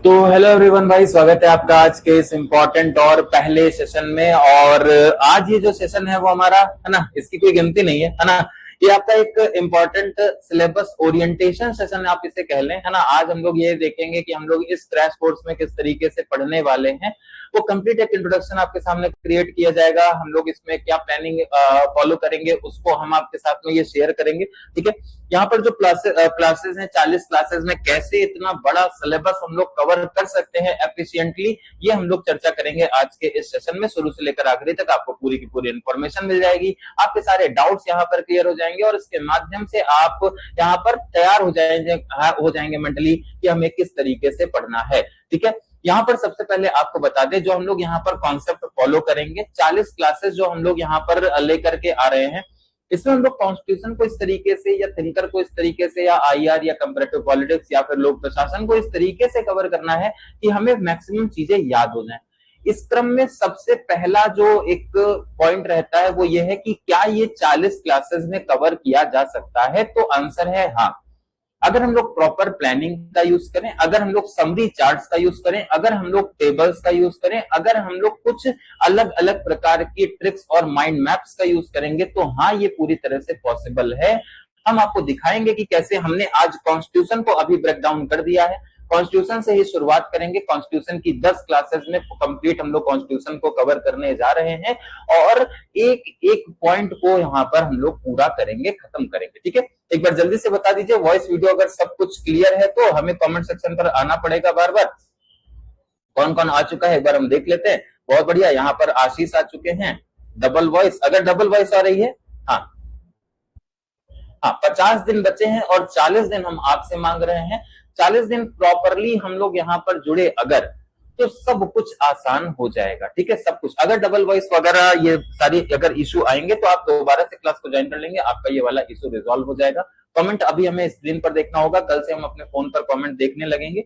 तो hello everyone भाई, स्वागत है आपका आज के इस इम्पोर्टेंट और पहले सेशन में। और आज ये जो सेशन है वो हमारा है ना, इसकी कोई गिनती नहीं है ना। ये आपका एक इम्पोर्टेंट सिलेबस ओरिएंटेशन सेशन आप इसे कह लें, है ना। आज हम लोग ये देखेंगे कि हम लोग इस क्रैश कोर्स में किस तरीके से पढ़ने वाले हैं। वो कंप्लीट एक इंट्रोडक्शन आपके सामने क्रिएट किया जाएगा। हम लोग इसमें क्या प्लानिंग फॉलो करेंगे उसको हम आपके साथ में ये शेयर करेंगे, ठीक है। यहाँ पर जो क्लासेस हैं, 40 क्लासेस में कैसे इतना बड़ा सिलेबस हम लोग कवर कर सकते हैं एफिशिएंटली, ये हम लोग चर्चा करेंगे आज के इस सेशन में। शुरू से लेकर आखिरी तक आपको पूरी की पूरी इन्फॉर्मेशन मिल जाएगी, आपके सारे डाउट्स यहाँ पर क्लियर हो जाएंगे और इसके माध्यम से आप यहाँ पर तैयार हो जाएंगे मेंटली कि हमें किस तरीके से पढ़ना है, ठीक है। यहाँ पर सबसे पहले आपको बता दें, जो हम लोग यहाँ पर कॉन्सेप्ट फॉलो करेंगे, 40 क्लासेस जो हम लोग यहाँ पर लेकर के आ रहे हैं, इसमें हम लोग कॉन्स्टिट्यूशन को इस तरीके से या थिंकर को इस तरीके से या आईआर या कंपैरेटिव पॉलिटिक्स या फिर लोक प्रशासन को इस तरीके से कवर करना है कि हमें मैक्सिमम चीजें याद हो जाएं। इस क्रम में सबसे पहला जो एक पॉइंट रहता है वो ये है कि क्या ये 40 क्लासेस में कवर किया जा सकता है, तो आंसर है हाँ। अगर हम लोग प्रॉपर प्लानिंग का यूज करें, अगर हम लोग समरी चार्ट्स का यूज करें, अगर हम लोग टेबल्स का यूज करें, अगर हम लोग कुछ अलग अलग प्रकार की ट्रिक्स और माइंड मैप्स का यूज करेंगे, तो हाँ ये पूरी तरह से पॉसिबल है। हम आपको दिखाएंगे कि कैसे हमने आज कॉन्स्टिट्यूशन को अभी ब्रेक डाउन कर दिया है। कॉन्स्टिट्यूशन से ही शुरुआत करेंगे। कॉन्स्टिट्यूशन की 10 क्लासेस में कंप्लीट हम लोग कॉन्स्टिट्यूशन को कवर करने जा रहे हैं और एक एक पॉइंट को यहाँ पर हम लोग पूरा करेंगे, खत्म करेंगे, ठीक है। एक बार जल्दी से बता दीजिए, वॉइस वीडियो अगर सब कुछ क्लियर है तो हमें कमेंट सेक्शन पर आना पड़ेगा बार बार। कौन कौन आ चुका है एक बार हम देख लेते हैं। बहुत बढ़िया, यहाँ पर आशीष आ चुके हैं। डबल वॉइस, अगर डबल वॉइस आ रही है, हाँ हाँ। 50 दिन बचे हैं और 40 दिन हम आपसे मांग रहे हैं। 40 दिन प्रॉपरली हम लोग यहाँ पर जुड़े अगर, तो सब कुछ आसान हो जाएगा, ठीक है। सब कुछ, अगर डबल वॉइस वगैरह ये सारी अगर इशू आएंगे तो आप दोबारा से क्लास को ज्वाइन कर लेंगे, आपका ये वाला इशू रिजॉल्व हो जाएगा। कमेंट अभी हमें स्क्रीन पर देखना होगा, कल से हम अपने फोन पर कमेंट देखने लगेंगे।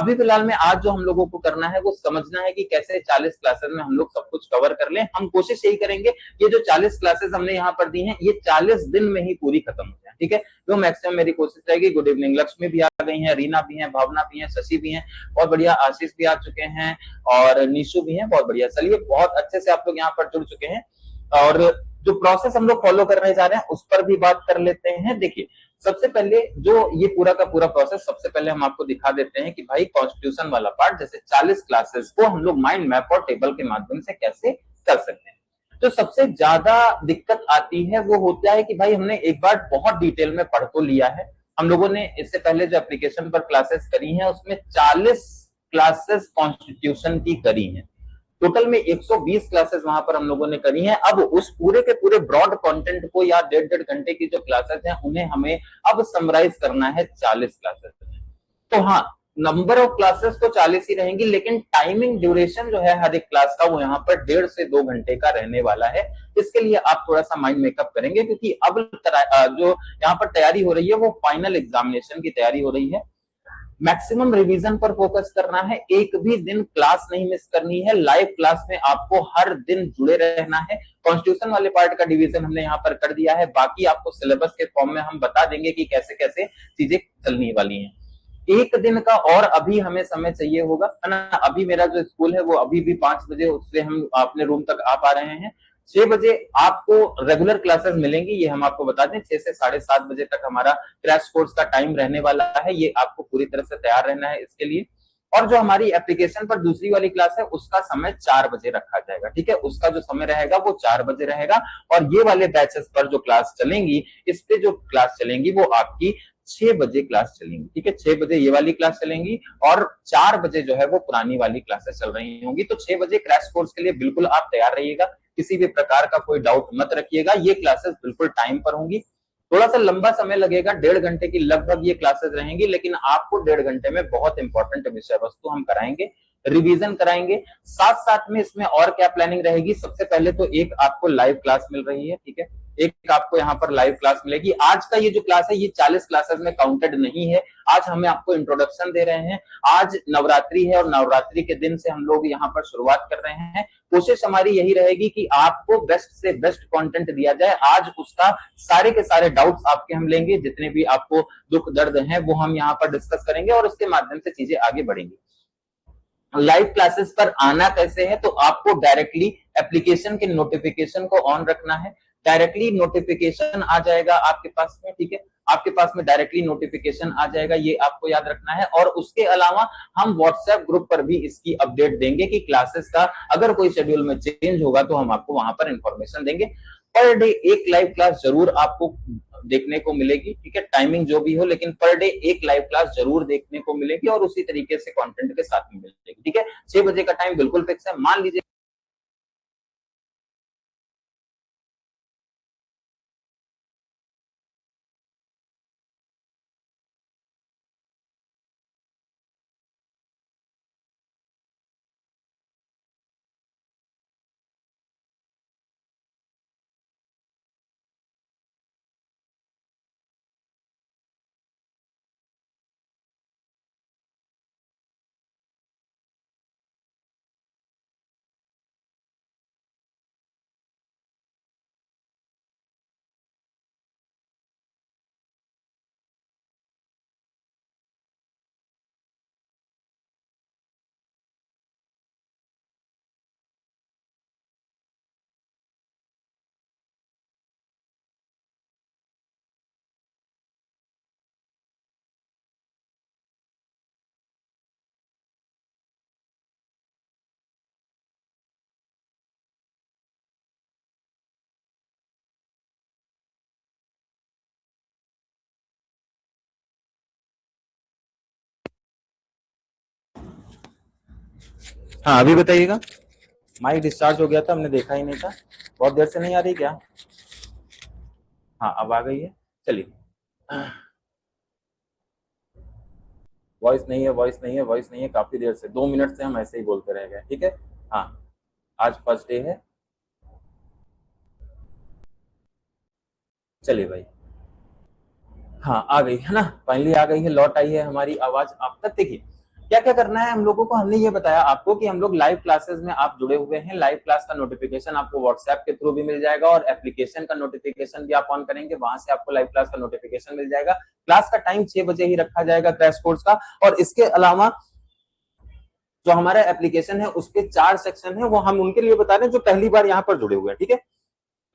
अभी फिलहाल में आज जो हम लोगों को करना है वो समझना है कि कैसे 40 क्लासेस में हम लोग सब कुछ कवर कर लें। हम कोशिश यही करेंगे, ये जो 40 क्लासेस हमने यहाँ पर दी हैं ये 40 दिन में ही पूरी खत्म हो जाए, ठीक है। जो मैक्सिमम मेरी कोशिश रहेगी। गुड इवनिंग, लक्ष्मी भी आ गई है, रीना भी है, भावना भी है, शशि भी है, बहुत बढ़िया, आशीष भी आ चुके हैं और निशु भी है, बहुत बढ़िया। चलिए, बहुत अच्छे से आप लोग यहाँ पर जुड़ चुके हैं और जो प्रोसेस हम लोग फॉलो करने जा रहे हैं उस पर भी बात कर लेते हैं। देखिए, सबसे पहले जो ये पूरा का पूरा प्रोसेस, सबसे पहले हम आपको दिखा देते हैं कि भाई कॉन्स्टिट्यूशन वाला पार्ट, जैसे 40 क्लासेस को हम लोग माइंड मैप और टेबल के माध्यम से कैसे कर सकते हैं। तो सबसे ज्यादा दिक्कत आती है वो होता है कि भाई हमने एक बार बहुत डिटेल में पढ़ तो लिया है। हम लोगों ने इससे पहले जो एप्लीकेशन पर क्लासेस करी हैं उसमें 40 क्लासेस कॉन्स्टिट्यूशन की करी हैं। टोटल में 120 क्लासेस वहां पर हम लोगों ने करी हैं। अब उस पूरे के पूरे ब्रॉड कंटेंट को या 1.5 घंटे की जो क्लासेस हैं उन्हें हमें अब समराइज करना है 40 क्लासेस में। तो हाँ, नंबर ऑफ क्लासेस तो 40 ही रहेंगी, लेकिन टाइमिंग ड्यूरेशन जो है हर एक क्लास का वो यहाँ पर 1.5 से 2 घंटे का रहने वाला है। इसके लिए आप थोड़ा सा माइंड मेकअप करेंगे, क्योंकि अब जो यहाँ पर तैयारी हो रही है वो फाइनल एग्जामिनेशन की तैयारी हो रही है। मैक्सिमम रिवीजन पर फोकस करना है, एक भी दिन क्लास नहीं मिस करनी है। लाइव क्लास में आपको हर दिन जुड़े रहना है। कॉन्स्टिट्यूशन वाले पार्ट का डिवीजन हमने यहाँ पर कर दिया है, बाकी आपको सिलेबस के फॉर्म में हम बता देंगे कि कैसे कैसे चीजें चलने वाली हैं। एक दिन का और अभी हमें समय चाहिए होगा, है ना। अभी मेरा जो स्कूल है वो अभी भी 5 बजे, उससे हम अपने रूम तक आ पा रहे हैं। 6 बजे आपको रेगुलर क्लासेस मिलेंगी, ये हम आपको बता दें। 6 से 7:30 बजे तक हमारा क्रैश कोर्स का टाइम रहने वाला है। ये आपको पूरी तरह से तैयार रहना है इसके लिए। और जो हमारी एप्लीकेशन पर दूसरी वाली क्लास है उसका समय 4 बजे रखा जाएगा, ठीक है। उसका जो समय रहेगा वो 4 बजे रहेगा। और ये वाले बैचेस पर जो क्लास चलेंगी, इस पे जो क्लास चलेंगी वो आपकी 6 बजे क्लास चलेंगी, ठीक है। 6 बजे ये वाली क्लास चलेंगी और 4 बजे जो है वो पुरानी वाली क्लासेस चल रही होंगी। तो 6 बजे क्रैश कोर्स के लिए बिल्कुल आप तैयार रहिएगा, किसी भी प्रकार का कोई डाउट मत रखिएगा। ये क्लासेस बिल्कुल टाइम पर होंगी। थोड़ा सा लंबा समय लगेगा, 1.5 घंटे की लगभग ये क्लासेस रहेंगी, लेकिन आपको 1.5 घंटे में बहुत इंपॉर्टेंट विषय वस्तु हम कराएंगे, रिवीजन कराएंगे। साथ साथ में इसमें और क्या प्लानिंग रहेगी, सबसे पहले तो एक आपको लाइव क्लास मिल रही है, ठीक है। एक आपको यहाँ पर लाइव क्लास मिलेगी। आज का ये जो क्लास है ये 40 क्लासेस में काउंटेड नहीं है। आज हमें आपको इंट्रोडक्शन दे रहे हैं। आज नवरात्रि है और नवरात्रि के दिन से हम लोग यहाँ पर शुरुआत कर रहे हैं। कोशिश हमारी यही रहेगी कि आपको बेस्ट से बेस्ट कंटेंट दिया जाए। आज उसका सारे के सारे डाउट्स आपके हम लेंगे, जितने भी आपको दुख दर्द हैं वो हम यहाँ पर डिस्कस करेंगे और उसके माध्यम से चीजें आगे बढ़ेंगी। लाइव क्लासेस पर आना कैसे है, तो आपको डायरेक्टली एप्लीकेशन के नोटिफिकेशन को ऑन रखना है। डायरेक्टली नोटिफिकेशन आ जाएगा आपके पास में, ठीक है, आपके पास में डायरेक्टली नोटिफिकेशन आ जाएगा, ये आपको याद रखना है। और उसके अलावा हम व्हाट्सएप ग्रुप पर भी इसकी अपडेट देंगे कि क्लासेस का अगर कोई शेड्यूल में चेंज होगा तो हम आपको वहां पर इंफॉर्मेशन देंगे। पर डे एक लाइव क्लास जरूर आपको देखने को मिलेगी, ठीक है, टाइमिंग जो भी हो, लेकिन पर डे एक लाइव क्लास जरूर देखने को मिलेगी और उसी तरीके से कंटेंट के साथ में मिलेगी, ठीक है। 6 बजे का टाइम बिल्कुल फिक्स है। मान लीजिए हाँ अभी बताइएगा। माइक डिस्चार्ज हो गया था, हमने देखा ही नहीं था। बहुत देर से नहीं आ रही क्या? हाँ अब आ गई है, चलिए। वॉइस नहीं है, वॉइस नहीं है, वॉइस नहीं है, काफी देर से 2 मिनट से हम ऐसे ही बोलते रह गए, ठीक है। हाँ आज फर्स्ट डे है, चलिए भाई। हाँ आ गई है ना, फाइनली आ गई है, लौट आई है हमारी आवाज आप तक। देखिए क्या क्या करना है हम लोगों को, हमने ये बताया आपको कि हम लोग लाइव क्लासेस में आप जुड़े हुए हैं। लाइव क्लास का नोटिफिकेशन आपको व्हाट्सएप के थ्रू भी मिल जाएगा और एप्लीकेशन का नोटिफिकेशन भी आप ऑन करेंगे, वहां से आपको लाइव क्लास का नोटिफिकेशन मिल जाएगा। क्लास का टाइम 6 बजे ही रखा जाएगा क्रैश कोर्स का। और इसके अलावा जो हमारा एप्लीकेशन है उसके 4 सेक्शन है, वो हम उनके लिए बता रहे हैं जो पहली बार यहाँ पर जुड़े हुए हैं, ठीक है।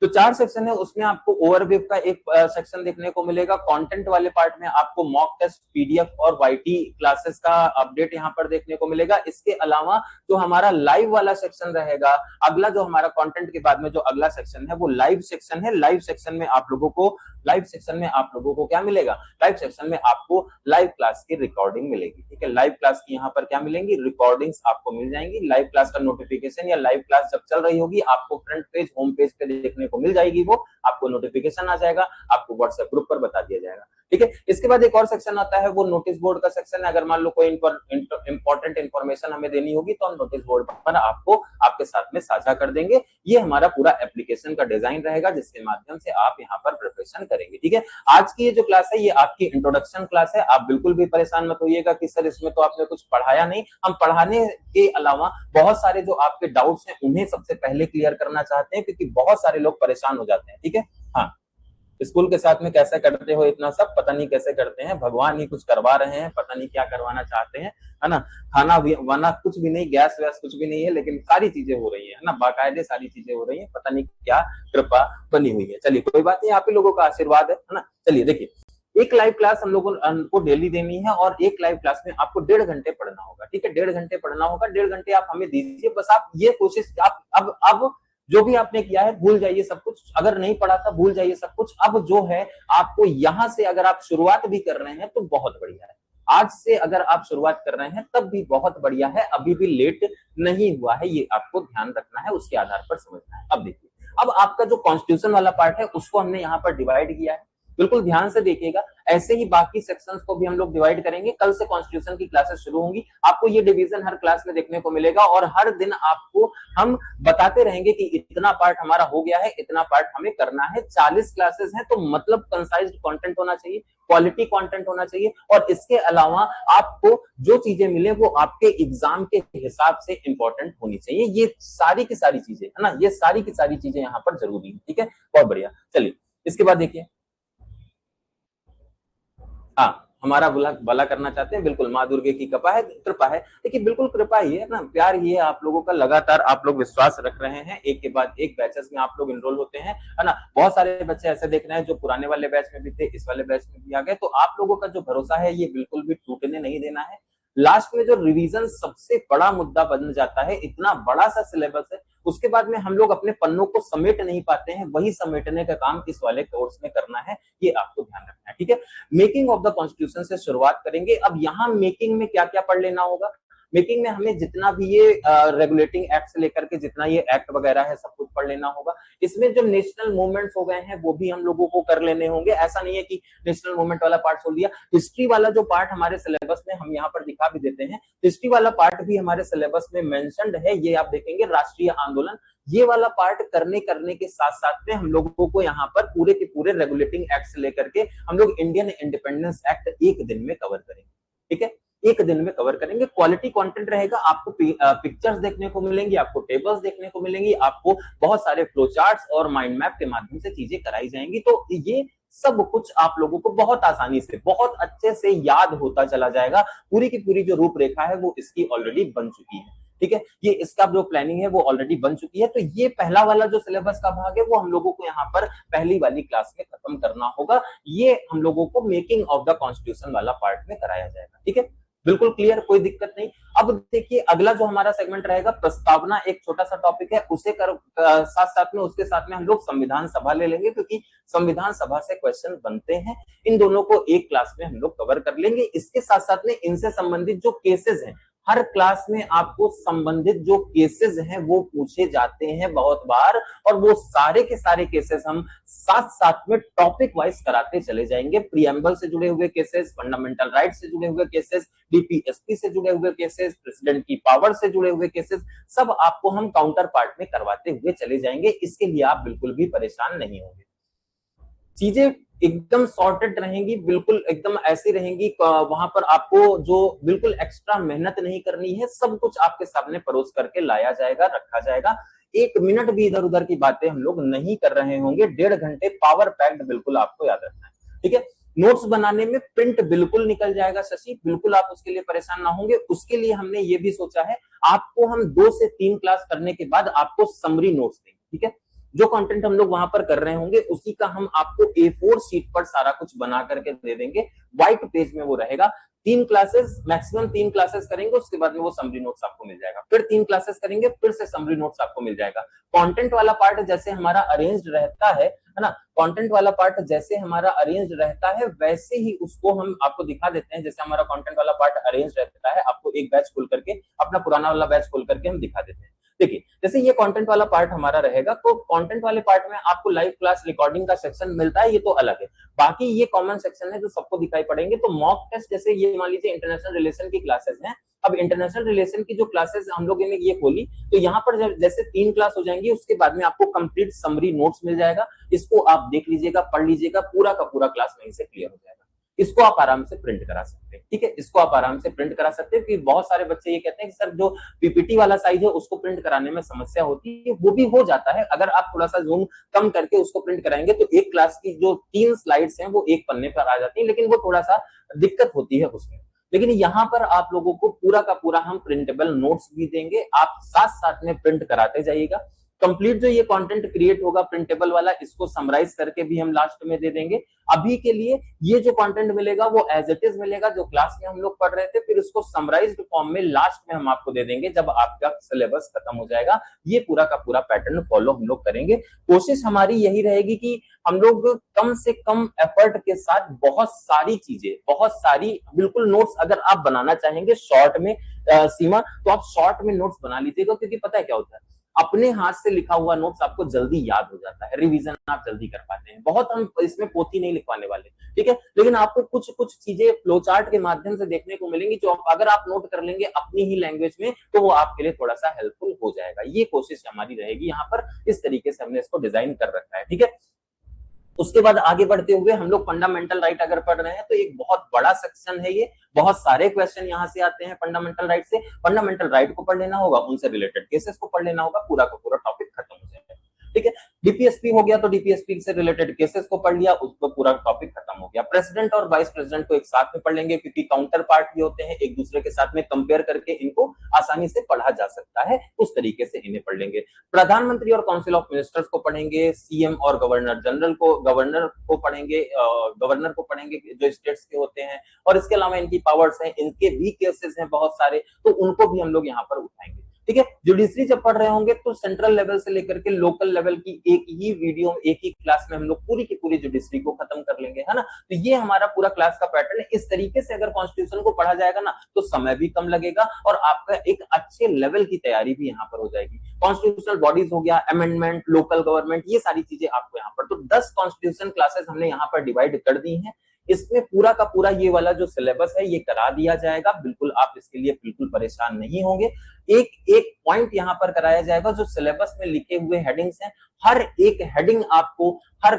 तो 4 सेक्शन है, उसमें आपको ओवरव्यू का एक सेक्शन देखने को मिलेगा। कंटेंट वाले पार्ट में आपको मॉक टेस्ट, पीडीएफ और वाईटी क्लासेस का अपडेट यहाँ पर देखने को मिलेगा। इसके अलावा जो हमारा लाइव वाला सेक्शन रहेगा, अगला जो हमारा कंटेंट के बाद में जो अगला सेक्शन है वो लाइव सेक्शन है। लाइव सेक्शन में आप लोगों को क्या मिलेगा? लाइव सेक्शन में आपको लाइव क्लास की रिकॉर्डिंग मिलेगी, ठीक है। लाइव क्लास की यहाँ पर क्या मिलेंगी? रिकॉर्डिंग्स आपको मिल जाएंगी। लाइव क्लास का नोटिफिकेशन या लाइव क्लास जब चल रही होगी आपको फ्रंट पेज, होम पेज पे देखने को मिल जाएगी, वो आपको नोटिफिकेशन आ जाएगा, आपको व्हाट्सएप ग्रुप पर बता दिया जाएगा, ठीक है। इसके बाद एक और सेक्शन आता है, वो नोटिस बोर्ड का सेक्शन है। अगर मान लो कोई इंपॉर्टेंट इंफॉर्मेशन हमें देनी होगी तो हम नोटिस बोर्ड पर आपको आपके साथ में साझा कर देंगे। ये हमारा पूरा एप्लीकेशन का डिजाइन रहेगा जिसके माध्यम से आप यहाँ पर प्रिपरेशन करेंगे, ठीक है। आज की ये जो क्लास है ये आपकी इंट्रोडक्शन क्लास है। आप बिल्कुल भी परेशान मत होइएगा कि सर इसमें तो आपने कुछ पढ़ाया नहीं। हम पढ़ाने के अलावा बहुत सारे जो आपके डाउट्स हैं उन्हें सबसे पहले क्लियर करना चाहते हैं, क्योंकि बहुत सारे लोग परेशान हो जाते हैं, ठीक है। हाँ, स्कूल के साथ में कैसे करते हो इतना सब, पता नहीं कैसे करते हैं, भगवान ही कुछ करवा रहे हैं, पता नहीं क्या करवाना चाहते हैं, है ना। खाना भी वाना कुछ भी नहीं, गैस वैस कुछ भी नहीं है, लेकिन सारी चीजें हो रही है ना, बाकायदे सारी चीजें हो रही है, पता नहीं क्या कृपा बनी हुई है। चलिए कोई बात नहीं, आप ही लोगों का आशीर्वाद है ना। चलिए देखिए, एक लाइव क्लास हम लोगों को डेली देनी है और एक लाइव क्लास में आपको 1.5 घंटे पढ़ना होगा, ठीक है। 1.5 घंटे पढ़ना होगा, 1.5 घंटे आप हमें दीजिए। बस आप ये कोशिश, आप अब जो भी आपने किया है भूल जाइए सब कुछ, अगर नहीं पढ़ा था भूल जाइए सब कुछ। अब जो है आपको यहाँ से अगर आप शुरुआत भी कर रहे हैं तो बहुत बढ़िया है। आज से अगर आप शुरुआत कर रहे हैं तब भी बहुत बढ़िया है, अभी भी लेट नहीं हुआ है, ये आपको ध्यान रखना है, उसके आधार पर समझना है। अब देखिए, अब आपका जो कॉन्स्टिट्यूशन वाला पार्ट है उसको हमने यहाँ पर डिवाइड किया है, बिल्कुल ध्यान से देखिएगा। ऐसे ही बाकी सेक्शंस को भी हम लोग डिवाइड करेंगे। कल से कॉन्स्टिट्यूशन की क्लासेस शुरू होंगी, आपको ये डिवीजन हर क्लास में देखने को मिलेगा और हर दिन आपको हम बताते रहेंगे कि इतना पार्ट हमारा हो गया है, इतना पार्ट हमें करना है। 40 क्लासेस हैं तो मतलब कंसाइज्ड कंटेंट होना चाहिए, क्वालिटी कंटेंट होना चाहिए और इसके अलावा आपको जो चीजें मिले वो आपके एग्जाम के हिसाब से इंपॉर्टेंट होनी चाहिए। ये सारी की सारी चीजें है ना, ये सारी की सारी चीजें यहाँ पर जरूरी है। ठीक है, बहुत बढ़िया। चलिए इसके बाद देखिए, हाँ हमारा भला करना चाहते हैं, बिल्कुल माँ दुर्गे की कृपा है। देखिए बिल्कुल कृपा ही है ना, प्यार ही है आप लोगों का, लगातार आप लोग विश्वास रख रहे हैं, एक के बाद एक बैचेस में आप लोग इनरोल होते हैं, है ना। बहुत सारे बच्चे ऐसे देख रहे हैं जो पुराने वाले बैच में भी थे, इस वाले बैच में भी आ गए, तो आप लोगों का जो भरोसा है ये बिल्कुल भी टूटने नहीं देना है। लास्ट में जो रिवीजन सबसे बड़ा मुद्दा बन जाता है, इतना बड़ा सा सिलेबस है, उसके बाद में हम लोग अपने पन्नों को समेट नहीं पाते हैं, वही समेटने का काम इस वाले कोर्स में करना है, ये आपको ध्यान रखना है। ठीक है, मेकिंग ऑफ द कॉन्स्टिट्यूशन से शुरुआत करेंगे। अब यहाँ मेकिंग में क्या क्या पढ़ लेना होगा, मेकिंग में हमें जितना भी ये रेगुलेटिंग एक्ट से लेकर के जितना ये एक्ट वगैरह है सब कुछ पढ़ लेना होगा। इसमें जो नेशनल मूवमेंट्स हो गए हैं वो भी हम लोगों को कर लेने होंगे, ऐसा नहीं है कि नेशनल मूवमेंट वाला पार्ट छोड़ दिया। हिस्ट्री वाला जो पार्ट हमारे सिलेबस में हम यहाँ पर दिखा भी देते हैं, हिस्ट्री वाला पार्ट भी हमारे सिलेबस में मेंशन्ड है, ये आप देखेंगे राष्ट्रीय आंदोलन, ये वाला पार्ट करने के साथ साथ में हम लोगों को यहाँ पर पूरे के पूरे रेगुलेटिंग एक्ट से लेकर के हम लोग इंडियन इंडिपेंडेंस एक्ट एक दिन में कवर करेंगे। ठीक है, एक दिन में कवर करेंगे। क्वालिटी कंटेंट रहेगा, आपको पिक्चर्स देखने को मिलेंगी, आपको टेबल्स देखने को मिलेंगी, आपको बहुत सारे फ्लो चार्ट्स और माइंड मैप के माध्यम से चीजें कराई जाएंगी। तो ये सब कुछ आप लोगों को बहुत आसानी से बहुत अच्छे से याद होता चला जाएगा। पूरी की पूरी जो रूपरेखा है वो इसकी ऑलरेडी बन चुकी है। ठीक है, ये इसका जो प्लानिंग है वो ऑलरेडी बन चुकी है। तो ये पहला वाला जो सिलेबस का भाग है वो हम लोगों को यहाँ पर पहली वाली क्लास में खत्म करना होगा। ये हम लोगों को मेकिंग ऑफ द कॉन्स्टिट्यूशन वाला पार्ट में कराया जाएगा। ठीक है, बिल्कुल क्लियर, कोई दिक्कत नहीं। अब देखिए अगला जो हमारा सेगमेंट रहेगा प्रस्तावना, एक छोटा सा टॉपिक है, उसे साथ साथ में उसके साथ में हम लोग संविधान सभा ले लेंगे, क्योंकि संविधान सभा से क्वेश्चन बनते हैं। इन दोनों को एक क्लास में हम लोग कवर कर लेंगे। इसके साथ साथ में इनसे संबंधित जो केसेस हैं, हर क्लास में आपको संबंधित जो केसेस हैं वो पूछे जाते हैं बहुत बार, और वो सारे के सारे केसेस हम साथ साथ में टॉपिक वाइज कराते चले जाएंगे। प्रीएम्बल से जुड़े हुए केसेस, फंडामेंटल राइट से जुड़े हुए केसेस, डीपीएसपी से जुड़े हुए केसेस, प्रेसिडेंट की पावर से जुड़े हुए केसेस, सब आपको हम काउंटर पार्ट में करवाते हुए चले जाएंगे। इसके लिए आप बिल्कुल भी परेशान नहीं होंगे, चीजें एकदम सॉर्टेड रहेंगी, बिल्कुल एकदम ऐसी रहेंगी। वहां पर आपको जो बिल्कुल एक्स्ट्रा मेहनत नहीं करनी है, सब कुछ आपके सामने परोस करके लाया जाएगा, रखा जाएगा। एक मिनट भी इधर उधर की बातें हम लोग नहीं कर रहे होंगे। 1.5 घंटे पावर पैक्ड बिल्कुल आपको याद रखना है। ठीक है, नोट्स बनाने में प्रिंट बिल्कुल निकल जाएगा शशि, बिल्कुल आप उसके लिए परेशान ना होंगे। उसके लिए हमने ये भी सोचा है, आपको हम 2 से 3 क्लास करने के बाद आपको समरी नोट्स देंगे। ठीक है, जो कंटेंट हम लोग वहां पर कर रहे होंगे उसी का हम आपको A4 शीट पर सारा कुछ बना करके दे देंगे, व्हाइट पेज में वो रहेगा। 3 क्लासेस, मैक्सिमम 3 क्लासेस करेंगे, उसके बाद में वो समरी नोट्स आपको मिल जाएगा। फिर 3 क्लासेस करेंगे, फिर से समरी नोट्स आपको मिल जाएगा। कंटेंट वाला पार्ट जैसे हमारा अरेंज्ड रहता है ना, कंटेंट वाला पार्ट जैसे हमारा अरेंज्ड रहता है वैसे ही उसको हम आपको दिखा देते हैं। जैसे हमारा कंटेंट वाला पार्ट अरेंज रहता है, आपको एक बैच खोल करके, अपना पुराना वाला बैच खोल करके हम दिखा देते हैं। देखिए जैसे ये कंटेंट वाला पार्ट हमारा रहेगा, तो कंटेंट वाले पार्ट में आपको लाइव क्लास रिकॉर्डिंग का सेक्शन मिलता है, ये तो अलग है। बाकी ये कॉमन सेक्शन है जो सबको दिखाई पड़ेंगे। तो मॉक टेस्ट, जैसे ये मान लीजिए इंटरनेशनल रिलेशन की क्लासेस हैं, अब इंटरनेशनल रिलेशन की जो क्लासेस हम लोग ने ये खोली, तो यहाँ पर जैसे 3 क्लास हो जाएंगी, उसके बाद में आपको कंप्लीट समरी नोट्स मिल जाएगा। इसको आप देख लीजिएगा, पढ़ लीजिएगा, पूरा का पूरा क्लास वहीं से क्लियर हो जाएगा। इसको आप आराम से प्रिंट करा सकते हैं। ठीक है, इसको आप आराम से प्रिंट करा सकते हैं, क्योंकि बहुत सारे बच्चे ये कहते हैं कि सर जो पीपीटी वाला साइज है उसको प्रिंट कराने में समस्या होती है, वो भी हो जाता है। अगर आप थोड़ा सा जूम कम करके उसको प्रिंट कराएंगे तो एक क्लास की जो 3 स्लाइड्स हैं वो एक पन्ने पर आ जाती है, लेकिन वो थोड़ा सा दिक्कत होती है उसमें। लेकिन यहाँ पर आप लोगों को पूरा का पूरा हम प्रिंटेबल नोट्स भी देंगे, आप साथ साथ में प्रिंट कराते जाइएगा। कंप्लीट जो ये कंटेंट क्रिएट होगा प्रिंटेबल वाला, इसको समराइज करके भी हम लास्ट में दे देंगे। अभी के लिए ये जो कंटेंट मिलेगा वो एज इट इज मिलेगा, जो क्लास में हम लोग पढ़ रहे थे, फिर उसको समराइज्ड फॉर्म में लास्ट में हम आपको दे देंगे जब आपका सिलेबस खत्म हो जाएगा। ये पूरा का पूरा पैटर्न फॉलो हम लोग करेंगे। कोशिश हमारी यही रहेगी कि हम लोग कम से कम एफर्ट के साथ बहुत सारी चीजें, बहुत सारी बिल्कुल नोट्स अगर आप बनाना चाहेंगे शॉर्ट में सीमा, तो आप शॉर्ट में नोट्स बना लीजिएगा। क्योंकि पता है क्या होता है, अपने हाथ से लिखा हुआ नोट्स आपको जल्दी याद हो जाता है, रिवीजन आप जल्दी कर पाते हैं। बहुत हम इसमें पोथी नहीं लिखवाने वाले, ठीक है, लेकिन आपको कुछ कुछ चीजें फ्लो चार्ट के माध्यम से देखने को मिलेंगी जो अगर आप नोट कर लेंगे अपनी ही लैंग्वेज में तो वो आपके लिए थोड़ा सा हेल्पफुल हो जाएगा। ये कोशिश हमारी रहेगी यहाँ पर, इस तरीके से हमने इसको डिजाइन कर रखा है, ठीक है। उसके बाद आगे बढ़ते हुए हम लोग फंडामेंटल राइट अगर पढ़ रहे हैं तो एक बहुत बड़ा सेक्शन है ये, बहुत सारे क्वेश्चन यहाँ से आते हैं फंडामेंटल राइट से। फंडामेंटल राइट को पढ़ लेना होगा, उनसे रिलेटेड केसेस को पढ़ लेना होगा, पूरा का पूरा टॉपिक खत्म हो जाएगा, ठीक है। डीपीएसपी हो गया तो डीपीएसपी से रिलेटेड केसेस को पढ़ लिया, उसको पूरा टॉपिक खत्म हो गया। प्रेसिडेंट और वाइस प्रेसिडेंट को एक साथ में पढ़ लेंगे क्योंकि काउंटर पार्ट भी होते हैं, एक दूसरे के साथ में कंपेयर करके इनको आसानी से पढ़ा जा सकता है, उस तरीके से इन्हें पढ़ लेंगे। प्रधानमंत्री और काउंसिल ऑफ मिनिस्टर्स को पढ़ेंगे, सीएम और गवर्नर जनरल को, गवर्नर को पढ़ेंगे, गवर्नर को पढ़ेंगे जो स्टेट्स के होते हैं, और इसके अलावा इनकी पावर्स हैं, इनके भी केसेस हैं बहुत सारे, तो उनको भी हम लोग यहाँ पर उठाएंगे, ठीक है। जुडिशरी जब पढ़ रहे होंगे तो सेंट्रल लेवल से लेकर के लोकल लेवल की एक ही वीडियो, एक ही क्लास में हम लोग पूरी की पूरी जुडिशरी को खत्म कर लेंगे, है ना। तो ये हमारा पूरा क्लास का पैटर्न है। इस तरीके से अगर कॉन्स्टिट्यूशन को पढ़ा जाएगा ना तो समय भी कम लगेगा और आपका एक अच्छे लेवल की तैयारी भी यहाँ पर हो जाएगी। कॉन्स्टिट्यूशनल बॉडीज हो गया, अमेंडमेंट, लोकल गवर्नमेंट, ये सारी चीजें आपको यहाँ पर, तो 10 कॉन्स्टिट्यूशन क्लासेस हमने यहाँ पर डिवाइड कर दी है। इसमें पूरा का पूरा ये वाला जो सिलेबस है ये करा दिया जाएगा, बिल्कुल आप इसके लिए बिल्कुल परेशान नहीं होंगे। एक एक पॉइंट यहाँ पर कराया जाएगा, जो सिलेबस में लिखे हुए हेडिंग्स हैं, हर एक हेडिंग आपको हर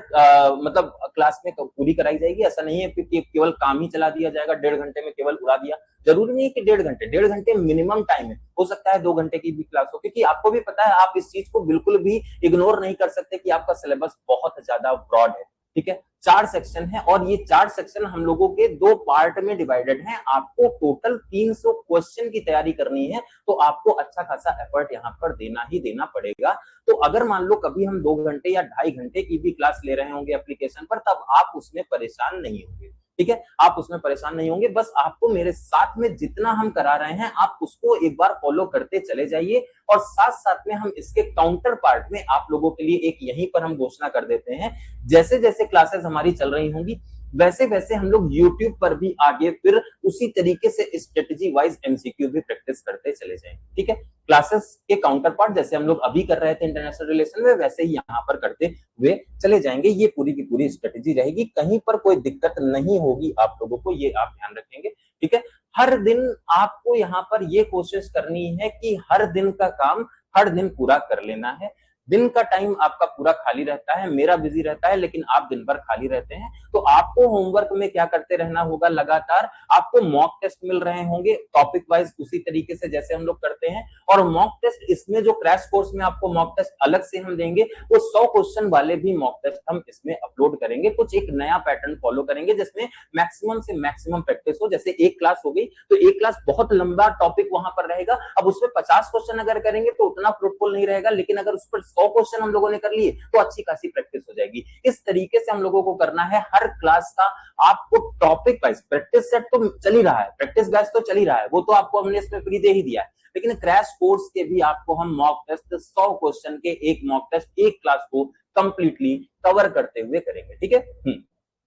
मतलब क्लास में पूरी कराई जाएगी। ऐसा नहीं है कि केवल काम ही चला दिया जाएगा, 1.5 घंटे में केवल उड़ा दिया, जरूरी नहीं कि 1.5 घंटे मिनिमम टाइम है, हो सकता है 2 घंटे की भी क्लास हो, क्योंकि आपको भी पता है आप इस चीज को बिल्कुल भी इग्नोर नहीं कर सकते कि आपका सिलेबस बहुत ज्यादा ब्रॉड है, ठीक है। 4 सेक्शन है और ये 4 सेक्शन हम लोगों के 2 पार्ट में डिवाइडेड हैं। आपको टोटल 300 क्वेश्चन की तैयारी करनी है, तो आपको अच्छा खासा एफर्ट यहाँ पर देना ही देना पड़ेगा। तो अगर मान लो कभी हम 2 घंटे या 2.5 घंटे की भी क्लास ले रहे होंगे एप्लीकेशन पर, तब आप उसमें परेशान नहीं होंगे, ठीक है, आप उसमें परेशान नहीं होंगे। बस आपको मेरे साथ में जितना हम करा रहे हैं आप उसको एक बार फॉलो करते चले जाइए, और साथ साथ में हम इसके काउंटर पार्ट में आप लोगों के लिए एक यहीं पर हम घोषणा कर देते हैं, जैसे जैसे क्लासेस हमारी चल रही होंगी वैसे वैसे हम लोग YouTube पर भी आगे फिर उसी तरीके से स्ट्रेटेजी वाइज एमसीक्यू भी प्रैक्टिस करते चले जाएंगे, ठीक है। क्लासेस के काउंटर पार्ट जैसे हम लोग अभी कर रहे थे इंटरनेशनल रिलेशन में, वैसे ही यहाँ पर करते हुए चले जाएंगे। ये पूरी की पूरी स्ट्रेटेजी रहेगी, कहीं पर कोई दिक्कत नहीं होगी आप लोगों को, ये आप ध्यान रखेंगे, ठीक है। हर दिन आपको यहाँ पर ये कोशिश करनी है कि हर दिन का काम हर दिन पूरा कर लेना है। दिन का टाइम आपका पूरा खाली रहता है, मेरा बिजी रहता है, लेकिन आप दिन भर खाली रहते हैं, तो आपको होमवर्क में क्या करते रहना होगा, लगातार आपको मॉक टेस्ट मिल रहे होंगे टॉपिक वाइज उसी तरीके से जैसे हम लोग करते हैं। और मॉक टेस्ट इसमें जो क्रैश कोर्स में आपको मॉक टेस्ट अलग से हम देंगे, वो 100 क्वेश्चन वाले भी मॉक टेस्ट हम इसमें अपलोड करेंगे। कुछ एक नया पैटर्न फॉलो करेंगे जिसमें मैक्सिमम से मैक्सिमम प्रैक्टिस हो। जैसे एक क्लास हो गई तो एक क्लास बहुत लंबा टॉपिक वहां पर रहेगा, अब उसमें 50 क्वेश्चन अगर करेंगे तो उतना फ्रूटफुल नहीं रहेगा, लेकिन अगर उस पर 100 क्वेश्चन हम लोगों ने कर लिए तो अच्छी खासी प्रैक्टिस हो जाएगी। इस तरीके से हम लोगों को करना है हर क्लास का। आपको टॉपिक वाइज प्रैक्टिस सेट तो चल ही रहा है, प्रैक्टिस बैच तो चल ही रहा है, वो तो आपको हमने इसमें फ्री दे ही दिया है, लेकिन क्रैश कोर्स के भी आपको हम मॉक टेस्ट 100 क्वेश्चन के एक मॉक टेस्ट एक क्लास को कंप्लीटली कवर करते हुए करेंगे, ठीक है।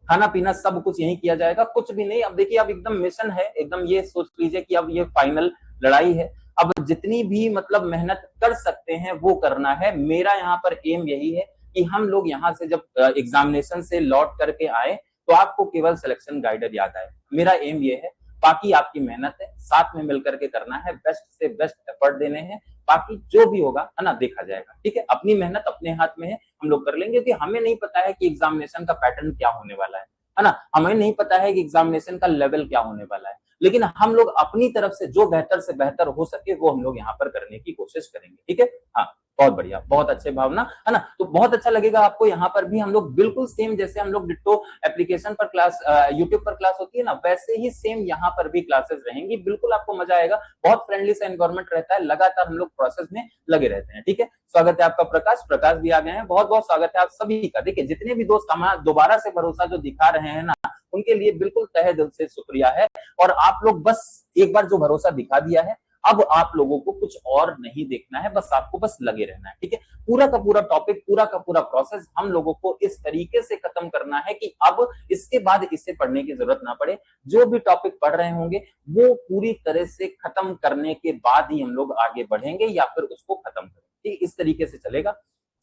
खाना पीना सब कुछ यही किया जाएगा, कुछ भी नहीं। अब देखिए अब एकदम मिशन है, एकदम ये सोच लीजिए कि अब ये फाइनल लड़ाई है, अब जितनी भी मतलब मेहनत कर सकते हैं वो करना है। मेरा यहाँ पर एम यही है कि हम लोग यहाँ से जब एग्जामिनेशन से लौट करके आए तो आपको केवल सिलेक्शन गाइडर याद आए, मेरा एम ये है। बाकी आपकी मेहनत है, साथ में मिलकर के करना है, बेस्ट से बेस्ट एफर्ट देने हैं, बाकी जो भी होगा है ना देखा जाएगा, ठीक है। अपनी मेहनत अपने हाथ में है, हम लोग कर लेंगे, क्योंकि हमें नहीं पता है कि एग्जामिनेशन का पैटर्न क्या होने वाला है ना, हमें नहीं पता है कि एग्जामिनेशन का लेवल क्या होने वाला है, लेकिन हम लोग अपनी तरफ से जो बेहतर से बेहतर हो सके वो हम लोग यहाँ पर करने की कोशिश करेंगे, ठीक है। हाँ बहुत बढ़िया, बहुत अच्छे भावना, है ना। तो बहुत अच्छा लगेगा आपको, यहाँ पर भी हम लोग बिल्कुल सेम जैसे हम लोग डिट्टो एप्लीकेशन पर क्लास यूट्यूब पर क्लास होती है ना, वैसे ही सेम यहाँ पर भी क्लासेस रहेंगी, बिल्कुल आपको मजा आएगा। बहुत फ्रेंडली सा एनवायरमेंट रहता है, लगातार हम लोग प्रोसेस में लगे रहते हैं, ठीक है। स्वागत है आपका प्रकाश भी आ गए हैं, बहुत बहुत स्वागत है आप सभी का। देखिए जितने भी दोस्त हमारा दोबारा से भरोसा जो दिखा रहे हैं ना, उनके लिए बिल्कुल तहे दिल से शुक्रिया है। और आप लोग बस एक बार जो भरोसा दिखा दिया है, अब आप लोगों को कुछ और नहीं देखना है, बस आपको बस लगे रहना है, ठीक है। पूरा का पूरा टॉपिक, पूरा का पूरा प्रोसेस हम लोगों को इस तरीके से खत्म करना है कि अब इसके बाद इसे पढ़ने की जरूरत ना पड़े। जो भी टॉपिक पढ़ रहे होंगे वो पूरी तरह से खत्म करने के बाद ही हम लोग आगे बढ़ेंगे या फिर उसको खत्म करेंगे, ठीक, इस तरीके से चलेगा।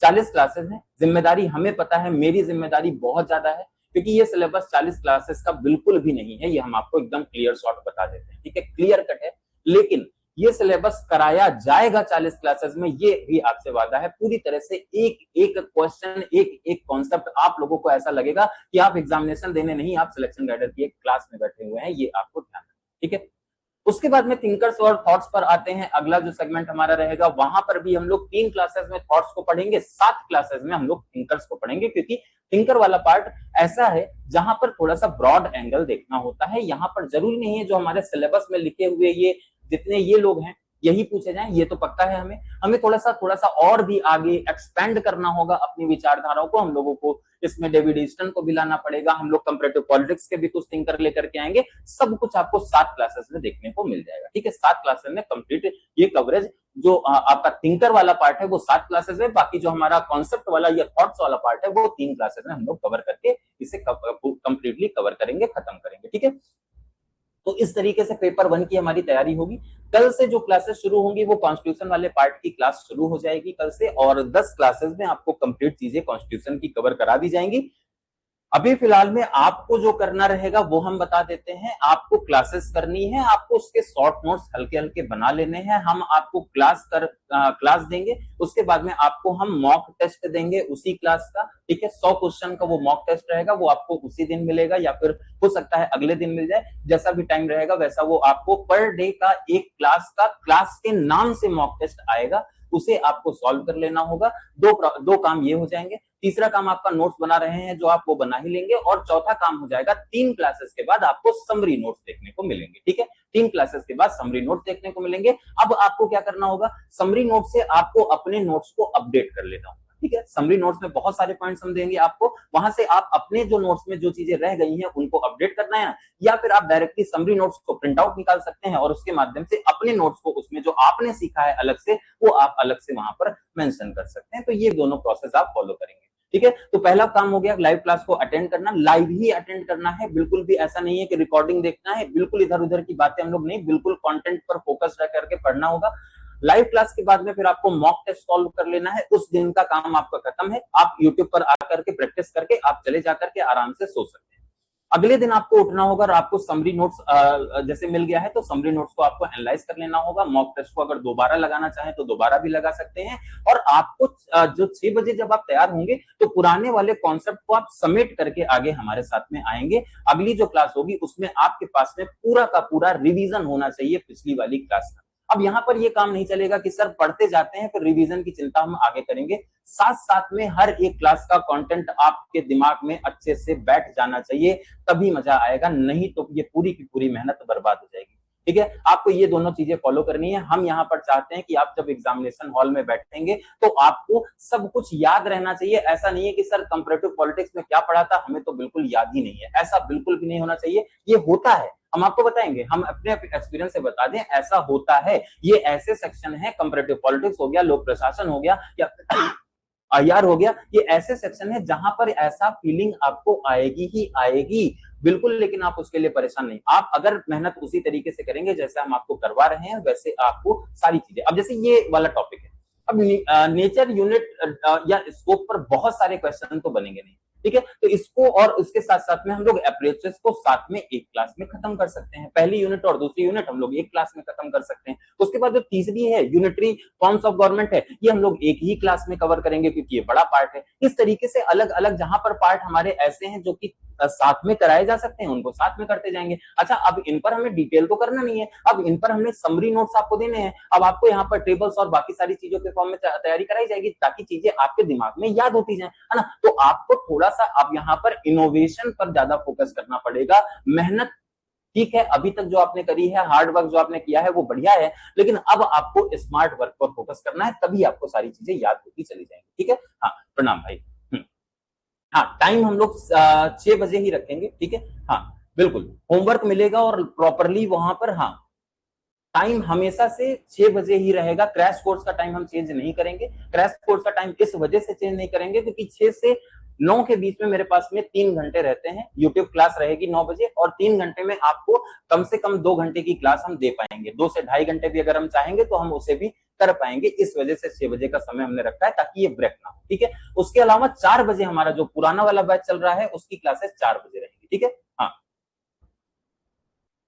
40 क्लासेस हैं, जिम्मेदारी हमें पता है, मेरी जिम्मेदारी बहुत ज्यादा है, क्योंकि ये सिलेबस 40 क्लासेस का बिल्कुल भी नहीं है, ये हम आपको एकदम क्लियर शॉर्ट बता देते हैं, ठीक है, क्लियर कट है। लेकिन ये सिलेबस कराया जाएगा 40 क्लासेस में, ये भी आपसे वादा है पूरी तरह से। एक एक क्वेश्चन, एक एक कॉन्सेप्ट आप लोगों को ऐसा लगेगा कि आप एग्जामिनेशन देने नहीं, आप सिलेक्शन गाइडर की एक क्लास में बैठे हुए हैं, ये आपको ध्यान रखना, ठीक है। उसके बाद में थिंकर्स और थॉट्स पर आते हैं। अगला जो सेगमेंट हमारा रहेगा, वहां पर भी हम लोग 3 क्लासेस में थॉट्स को पढ़ेंगे, 7 क्लासेस में हम लोग थिंकर्स को पढ़ेंगे, क्योंकि थिंकर वाला पार्ट ऐसा है जहां पर थोड़ा सा ब्रॉड एंगल देखना होता है। यहाँ पर जरूरी नहीं है जो हमारे सिलेबस में लिखे हुए ये जितने ये लोग हैं यही पूछे जाएं, ये तो पक्का है। हमें थोड़ा सा और भी आगे एक्सपेंड करना होगा अपनी विचारधाराओं को। हम लोगों को इसमें डेविड ईस्टन को भी लाना पड़ेगा, हम लोग कंपैरेटिव पॉलिटिक्स के भी कुछ थिंकर लेकर के आएंगे। सब कुछ आपको 7 क्लासेस में देखने को मिल जाएगा, ठीक है। 7 क्लासेस में कंप्लीट ये कवरेज जो आपका थिंकर वाला पार्ट है वो 7 क्लासेस में, बाकी जो हमारा कॉन्सेप्ट वाला या थॉट्स वाला पार्ट है वो 3 क्लासेस में हम लोग कवर करके इसे कंप्लीटली कवर करेंगे, खत्म करेंगे, ठीक है। तो इस तरीके से पेपर 1 की हमारी तैयारी होगी। कल से जो क्लासेस शुरू होंगी वो कॉन्स्टिट्यूशन वाले पार्ट की क्लास शुरू हो जाएगी कल से, और 10 क्लासेस में आपको कंप्लीट चीजें कॉन्स्टिट्यूशन की कवर करा दी जाएंगी। अभी फिलहाल में आपको जो करना रहेगा वो हम बता देते हैं। आपको क्लासेस करनी है, आपको उसके शॉर्ट नोट्स हल्के हल्के बना लेने हैं। हम आपको क्लास देंगे, उसके बाद में आपको हम मॉक टेस्ट देंगे उसी क्लास का, ठीक है। 100 क्वेश्चन का वो मॉक टेस्ट रहेगा, वो आपको उसी दिन मिलेगा या फिर हो सकता है अगले दिन मिल जाए, जैसा भी टाइम रहेगा वैसा। वो आपको पर डे का एक क्लास के नाम से मॉक टेस्ट आएगा, उसे आपको सॉल्व कर लेना होगा। दो काम ये हो जाएंगे। तीसरा काम आपका नोट्स बना रहे हैं जो आप वो बना ही लेंगे, और चौथा काम हो जाएगा 3 क्लासेस के बाद आपको समरी नोट्स देखने को मिलेंगे, ठीक है। 3 क्लासेस के बाद समरी नोट्स देखने को मिलेंगे। अब आपको क्या करना होगा, समरी नोट्स से आपको अपने नोट्स को अपडेट कर लेना होगा, ठीक है। समरी नोट्स में बहुत सारे पॉइंट्स हम देंगे आपको, वहां से आप अपने जो नोट्स में जो चीजें रह गई हैं उनको अपडेट करना है, या फिर आप डायरेक्टली समरी नोट्स को प्रिंट आउट निकाल सकते हैं और उसके माध्यम से अपने नोट्स को उसमें जो आपने सीखा है अलग से वो आप अलग से वहां पर मेंशन कर सकते हैं। तो ये दोनों प्रोसेस आप फॉलो करेंगे, ठीक है। तो पहला काम हो गया लाइव क्लास को अटेंड करना, लाइव ही अटेंड करना है, बिल्कुल भी ऐसा नहीं है कि रिकॉर्डिंग देखना है, बिल्कुल इधर उधर की बातें हम लोग नहीं, बिल्कुल कंटेंट पर फोकस रह करके पढ़ना होगा। लाइव क्लास के बाद में फिर आपको मॉक टेस्ट सॉल्व कर लेना है, उस दिन का काम आपका खत्म है। आप यूट्यूब पर आकर के प्रैक्टिस करके आप चले जाकर के आराम से सो सकते हैं। अगले दिन आपको उठना होगा और आपको समरी नोट्स जैसे मिल गया है तो समरी नोट्स को आपको एनालाइज कर लेना होगा। मॉक टेस्ट को अगर दोबारा लगाना चाहें तो दोबारा भी लगा सकते हैं, और आपको जो 6 बजे जब आप तैयार होंगे तो पुराने वाले कॉन्सेप्ट को आप समेट करके आगे हमारे साथ में आएंगे। अगली जो क्लास होगी उसमें आपके पास में पूरा का पूरा रिवीजन होना चाहिए पिछली वाली क्लास का। अब यहाँ पर ये काम नहीं चलेगा कि सर पढ़ते जाते हैं फिर रिवीजन की चिंता हम आगे करेंगे। साथ साथ में हर एक क्लास का कंटेंट आपके दिमाग में अच्छे से बैठ जाना चाहिए, तभी मजा आएगा, नहीं तो ये पूरी की पूरी मेहनत बर्बाद हो जाएगी, ठीक है। आपको ये दोनों चीजें फॉलो करनी है। हम यहाँ पर चाहते हैं कि आप जब एग्जामिनेशन हॉल में बैठेंगे तो आपको सब कुछ याद रहना चाहिए। ऐसा नहीं है कि सर कंपैरेटिव पॉलिटिक्स में क्या पढ़ा था हमें तो बिल्कुल याद ही नहीं है, ऐसा बिल्कुल भी नहीं होना चाहिए। ये होता है, हम आपको बताएंगे, हम अपने एक्सपीरियंस से बता दें, ऐसा होता है। ये ऐसे सेक्शन है, कंपैरेटिव पॉलिटिक्स हो गया, लोक प्रशासन हो गया, या आईआर हो गया, ये ऐसे सेक्शन है जहां पर ऐसा फीलिंग आपको आएगी ही आएगी, बिल्कुल। लेकिन आप उसके लिए परेशान नहीं, आप अगर मेहनत उसी तरीके से करेंगे जैसे हम आपको करवा रहे हैं वैसे आपको सारी चीजें। अब जैसे ये वाला टॉपिक है, अब नेचर यूनिट या स्कोप पर बहुत सारे क्वेश्चन तो बनेंगे नहीं, ठीक है। तो इसको और उसके साथ साथ में हम लोग अप्रोचेस को साथ में एक क्लास में खत्म कर सकते हैं। पहली यूनिट और दूसरी यूनिट हम लोग एक क्लास में खत्म कर सकते हैं। उसके बाद जो तीसरी है यूनिटरी फॉर्म्स ऑफ गवर्नमेंट है, ये हम लोग एक ही क्लास में कवर करेंगे क्योंकि ये बड़ा पार्ट है। इस तरीके से अलग अलग जहां पर पार्ट हमारे ऐसे हैं जो कि साथ में कराए जा सकते हैं उनको साथ में करते जाएंगे। अच्छा, अब इन पर हमें डिटेल तो करना नहीं है, अब इन पर हमने समरी नोट्स आपको देने हैं। अब आपको यहाँ पर टेबल्स और बाकी सारी चीजों के फॉर्म में तैयारी कराई जाएगी ताकि चीजें आपके दिमाग में याद होती जाए, है ना। तो आपको थोड़ा सा अब यहाँ पर इनोवेशन पर ज्यादा फोकस करना पड़ेगा। मेहनत ठीक है, अभी तक जो आपने करी है, हार्ड वर्क जो आपने किया है वो बढ़िया है, लेकिन अब आपको स्मार्ट वर्क पर फोकस करना है, तभी आपको सारी चीजें याद होती चली जाएंगी, ठीक है। हाँ, प्रणाम भाई। हाँ, टाइम हम लोग 6 बजे ही रखेंगे, ठीक है। हाँ बिल्कुल, होमवर्क मिलेगा और प्रॉपरली वहां पर, हाँ टाइम हमेशा से 6 बजे ही रहेगा। क्रैश कोर्स का टाइम हम चेंज नहीं करेंगे। क्रैश कोर्स का टाइम इस वजह से चेंज नहीं करेंगे क्योंकि 6 से 9 के बीच में मेरे पास में 3 घंटे रहते हैं, यूट्यूब क्लास रहेगी 9 बजे, और 3 घंटे में आपको कम से कम 2 घंटे की क्लास हम दे पाएंगे। 2 से ढाई घंटे भी अगर हम चाहेंगे तो हम उसे भी कर पाएंगे। इस वजह से 6 बजे का समय हमने रखा है ताकि ये ब्रेक ना हो, ठीक है। उसके अलावा 4 बजे हमारा जो पुराना वाला बैच चल रहा है उसकी क्लासेस 4 बजे रहेगी, ठीक है। हाँ,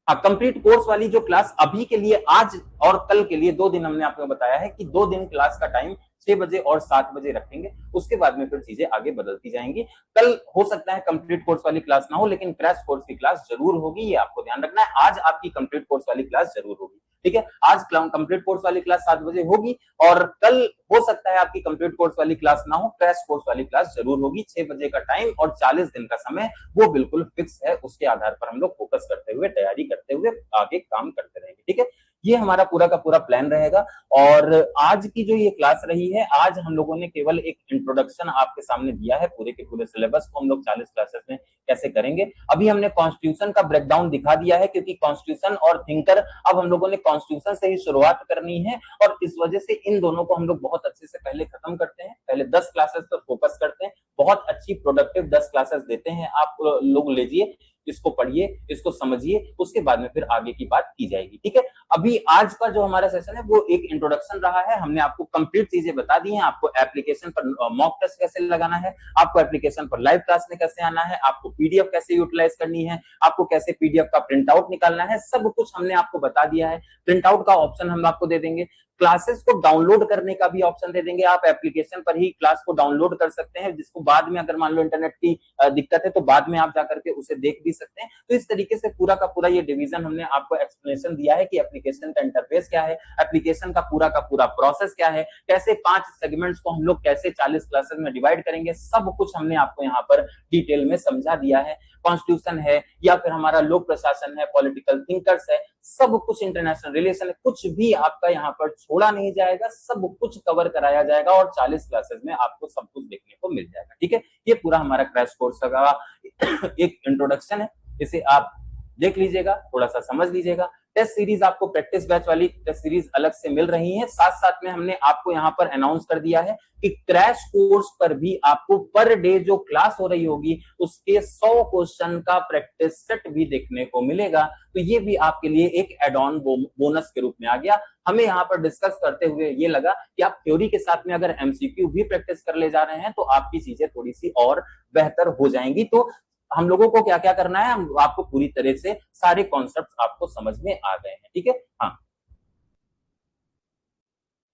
कंप्लीट कोर्स वाली जो क्लास अभी के लिए आज और कल के लिए 2 दिन हमने आपको बताया है कि 2 दिन क्लास का टाइम 6 बजे और 7 बजे रखेंगे। उसके बाद में फिर चीजें आगे बदलती जाएंगी। कल हो सकता है कंप्लीट कोर्स वाली क्लास ना हो, लेकिन क्रैश कोर्स की क्लास जरूर होगी, ये आपको ध्यान रखना है। आज आपकी कंप्लीट कोर्स वाली क्लास जरूर होगी, ठीक है। आज कंप्लीट कोर्स वाली क्लास 7 बजे होगी, और कल हो सकता है आपकी कंप्लीट कोर्स वाली क्लास ना हो, क्रैश कोर्स वाली क्लास जरूर होगी। 6 बजे का टाइम और 40 दिन का समय वो बिल्कुल फिक्स है। उसके आधार पर हम लोग फोकस करते हुए, तैयारी करते हुए आगे काम करते रहेंगे, ठीक है। ये हमारा पूरा का पूरा प्लान रहेगा। और आज की जो ये क्लास रही है, आज हम लोगों ने केवल एक इंट्रोडक्शन आपके सामने दिया है। पूरे के पूरे सिलेबस को हम लोग 40 क्लासेस में कैसे करेंगे। अभी हमने कॉन्स्टिट्यूशन का ब्रेकडाउन दिखा दिया है, क्योंकि कॉन्स्टिट्यूशन और थिंकर अब हम लोगों ने कॉन्स्टिट्यूशन से ही शुरुआत करनी है, और इस वजह से इन दोनों को हम लोग बहुत अच्छे से पहले खत्म करते हैं। पहले 10 क्लासेस पर फोकस करते हैं, बहुत अच्छी प्रोडक्टिव 10 क्लासेस देते हैं। आप लोग लीजिए, इसको पढ़िए, इसको समझिए, उसके बाद में फिर आगे की बात की जाएगी, ठीक है। अभी आज का जो हमारा सेशन है वो एक इंट्रोडक्शन रहा है। हमने आपको कंप्लीट चीजें बता दी हैं। आपको एप्लीकेशन पर मॉक टेस्ट कैसे लगाना है, आपको एप्लीकेशन पर लाइव क्लास में कैसे आना है, आपको पीडीएफ कैसे यूटिलाइज करनी है, आपको कैसे पीडीएफ का प्रिंट आउट निकालना है, सब कुछ हमने आपको बता दिया है। प्रिंट आउट का ऑप्शन हम आपको दे देंगे, क्लासेस को डाउनलोड करने का भी ऑप्शन दे देंगे। आप एप्लीकेशन पर ही क्लास को डाउनलोड कर सकते हैं, जिसको बाद में अगर मान लो इंटरनेट की दिक्कत है तो बाद में आप जाकर के उसे देख भी सकते हैं। तो इस तरीके से पूरा का पूरा ये डिवीजन हमने आपको एक्सप्लेनेशन दिया है कि एप्लीकेशन का इंटरफेस क्या है, एप्लीकेशन का पूरा प्रोसेस क्या है, कैसे 5 सेगमेंट्स को हम लोग कैसे 40 क्लासेस में डिवाइड करेंगे, सब कुछ हमने आपको यहाँ पर डिटेल में समझा दिया है। कॉन्स्टिट्यूशन है या फिर हमारा लोक प्रशासन है, पॉलिटिकल थिंकर्स है, सब कुछ इंटरनेशनल रिलेशन है, कुछ भी आपका यहाँ पर छोड़ा नहीं जाएगा, सब कुछ कवर कराया जाएगा, और 40 क्लासेस में आपको सब कुछ देखने को मिल जाएगा, ठीक है। ये पूरा हमारा क्रैश कोर्स का एक इंट्रोडक्शन है। इसे आप देख लीजिएगा, थोड़ा सा समझ लीजिएगा। टेस्ट सीरीज आपको प्रैक्टिस बैच वाली टेस्ट सीरीज अलग से मिल रही है। साथ साथ में हमने आपको यहाँ पर अनाउंस कर दिया है कि क्रैश कोर्स पर भी आपको पर डे जो क्लास हो रही होगी उसके 100 क्वेश्चन का प्रैक्टिस सेट भी देखने को मिलेगा। तो ये भी आपके लिए एक एड ऑन बोनस के रूप में आ गया। हमें यहाँ पर डिस्कस करते हुए ये लगा कि आप थ्योरी के साथ में अगर एमसीक्यू भी प्रैक्टिस कर ले जा रहे हैं तो आपकी चीजें थोड़ी सी और बेहतर हो जाएंगी। तो हम लोगों को क्या क्या करना है, हम आपको पूरी तरह से सारे कॉन्सेप्ट आपको समझ में आ गए हैं, ठीक है। हाँ,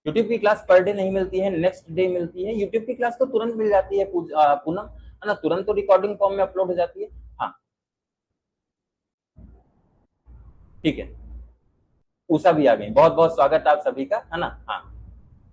यूट्यूब की क्लास पर डे नहीं मिलती है, नेक्स्ट डे मिलती है। यूट्यूब की क्लास तो तुरंत मिल जाती है पूनम, है ना, तुरंत तो रिकॉर्डिंग फॉर्म में अपलोड हो जाती है। हाँ, ठीक है। उषा भी आ गई, बहुत बहुत स्वागत आप सभी का, है ना। हाँ,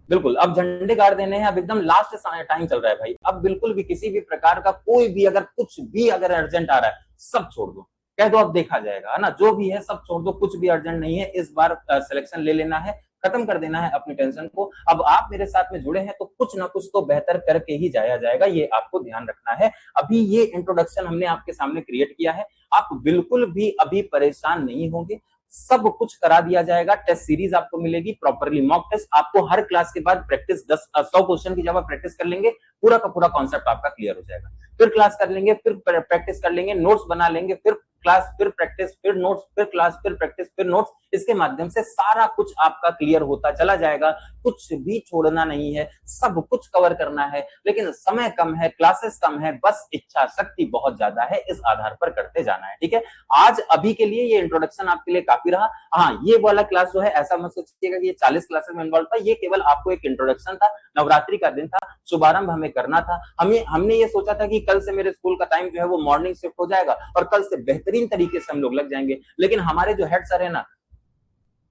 बिल्कुल, अब झंडे गाड़ देने हैं, अब एकदम लास्ट टाइम चल रहा है भाई। अब बिल्कुल भी किसी भी प्रकार का कोई भी अगर कुछ भी अगर अर्जेंट आ रहा है सब छोड़ दो, कह दो अब देखा जाएगा, है ना। जो भी है सब छोड़ दो, कुछ भी अर्जेंट नहीं है। इस बार सिलेक्शन ले लेना है, खत्म कर देना है अपनी टेंशन को। अब आप मेरे साथ में जुड़े हैं तो कुछ ना कुछ तो बेहतर करके ही जाया जाएगा, ये आपको ध्यान रखना है। अभी ये इंट्रोडक्शन हमने आपके सामने क्रिएट किया है, आप बिल्कुल भी अभी परेशान नहीं होंगे। सब कुछ करा दिया जाएगा। टेस्ट सीरीज आपको मिलेगी, प्रॉपरली मॉक टेस्ट आपको हर क्लास के बाद प्रैक्टिस 100 क्वेश्चन की जब आप प्रैक्टिस कर लेंगे पूरा का पूरा कॉन्सेप्ट आपका क्लियर हो जाएगा। फिर क्लास कर लेंगे, फिर प्रैक्टिस कर लेंगे, नोट्स बना लेंगे, फिर क्लास, फिर प्रैक्टिस, फिर नोट्स, फिर क्लास, फिर प्रैक्टिस, फिर नोट्स। इसके माध्यम से सारा कुछ आपका क्लियर होता चला जाएगा। कुछ भी छोड़ना नहीं है, सब कुछ कवर करना है, लेकिन समय कम है, क्लासेस कम है, बस इच्छा शक्ति बहुत ज्यादा है। इस आधार पर करते जाना है, ठीक है। आज अभी के लिए ये इंट्रोडक्शन आपके लिए काफी रहा। हाँ, ये वाला क्लास जो है ऐसा मत सोचिएगा कि ये 40 क्लासेस में इन्वॉल्व था, ये केवल आपको एक इंट्रोडक्शन था। नवरात्रि का दिन था, शुभारंभ हमें करना था। हमने ये सोचा था कि कल से मेरे स्कूल का टाइम जो है वो मॉर्निंग शिफ्ट हो जाएगा और कल से बेहतरीन तरीके से हम लोग लग जाएंगे। लेकिन हमारे जो हेड सर है ना,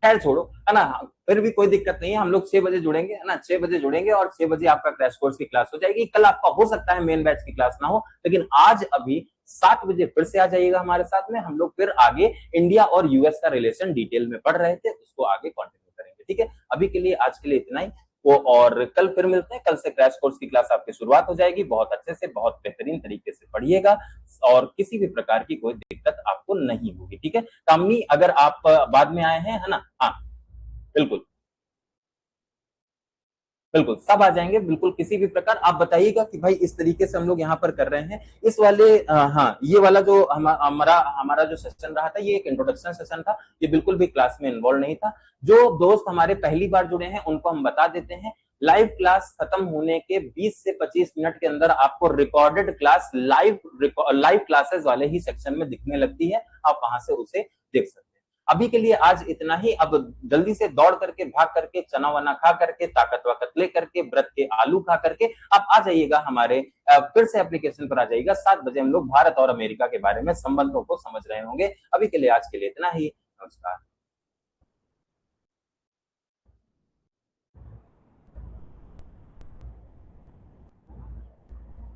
खैर छोड़ो, है ना, फिर भी कोई दिक्कत नहीं है। हम लोग 6 बजे जुड़ेंगे, है ना, 6 बजे जुड़ेंगे और 6 बजे आपका क्रैश कोर्स की क्लास हो जाएगी। कल आपका हो सकता है मेन बैच की क्लास ना हो, लेकिन आज अभी 7 बजे फिर से आ जाइएगा हमारे साथ में। हम लोग फिर आगे इंडिया और यूएस का रिलेशन डिटेल में पढ़ रहे थे, उसको आगे कंटिन्यू करेंगे, ठीक है। अभी के लिए, आज के लिए इतना ही। वो और कल फिर मिलते हैं। कल से क्रैश कोर्स की क्लास आपकी शुरुआत हो जाएगी। बहुत अच्छे से, बहुत बेहतरीन तरीके से पढ़िएगा और किसी भी प्रकार की कोई दिक्कत आपको नहीं होगी, ठीक है। कामनी, अगर आप बाद में आए हैं, है ना, हाँ बिल्कुल। बिल्कुल सब आ जाएंगे, बिल्कुल किसी भी प्रकार आप बताइएगा कि भाई इस तरीके से हम लोग यहाँ पर कर रहे हैं। इस वाले हाँ, ये वाला जो हमारा हमारा जो सेशन रहा था, ये एक इंट्रोडक्शन सेशन था, ये बिल्कुल भी क्लास में इन्वॉल्व नहीं था। जो दोस्त हमारे पहली बार जुड़े हैं उनको हम बता देते हैं, लाइव क्लास खत्म होने के 20 से 25 मिनट के अंदर आपको रिकॉर्डेड क्लास लाइव क्लासेस वाले ही सेक्शन में दिखने लगती है, आप वहां से उसे देख सकते हैं। अभी के लिए आज इतना ही। अब जल्दी से दौड़ करके भाग करके चना वना खा करके ताकत वाकत ले करके व्रत के आलू खा करके आप आ जाइएगा हमारे फिर से एप्लीकेशन पर आ जाइएगा। 7 बजे हम लोग भारत और अमेरिका के बारे में संबंधों को समझ रहे होंगे। अभी के लिए आज के लिए इतना ही। नमस्कार।